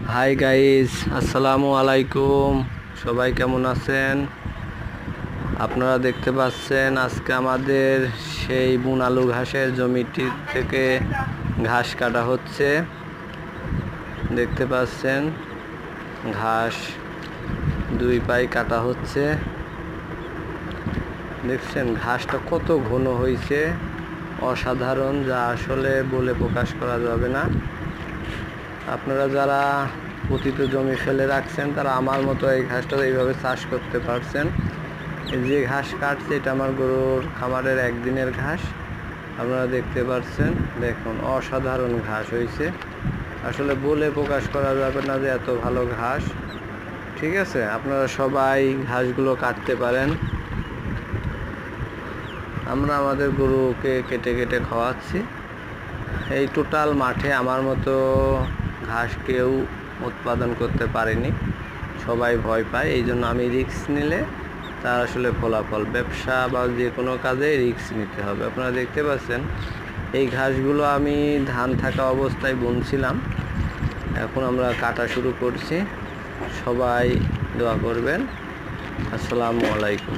Hi guys, আসসালামু আলাইকুম। সবাই কেমন আছেন? আপনারা দেখতে পাচ্ছেন আজকে আমাদের সেই বুনালু ঘাসের জমিটি থেকে ঘাস কাটা হচ্ছে। দেখতে পাচ্ছেন ঘাস দুই পাই কাটা হচ্ছে। দেখছেন ঘাসটা কত ঘন হয়েছে, অসাধারণ, যা আসলে বলে প্রকাশ করা যাবে না। আপনারা যারা পতিত জমি ফেলে রাখছেন তারা আমার মতো এই ঘাসটা এইভাবে চাষ করতে পারছেন। যে ঘাস কাটছে এটা আমার গরুর খামারের একদিনের ঘাস। আপনারা দেখতে পাচ্ছেন, দেখুন অসাধারণ ঘাস হয়েছে। আসলে বলে প্রকাশ করা যাবে না যে এত ভালো ঘাস। ঠিক আছে, আপনারা সবাই ঘাসগুলো কাটতে পারেন। আমরা আমাদের গরুকে কেটে কেটে খাওয়াচ্ছি। এই টোটাল মাঠে আমার মতো ঘাস কেউ উৎপাদন করতে পারেনি, সবাই ভয় পায়। এই জন্য আমি রিস্ক নিলে তার আসলে ফলাফল, ব্যবসা বা যে কোনো কাজে রিস্ক নিতে হবে। আপনারা দেখতে পাচ্ছেন এই ঘাসগুলো আমি ধান থাকা অবস্থায় বুনছিলাম, এখন আমরা কাটা শুরু করছি। সবাই দোয়া করবেন। আসসালামু আলাইকুম।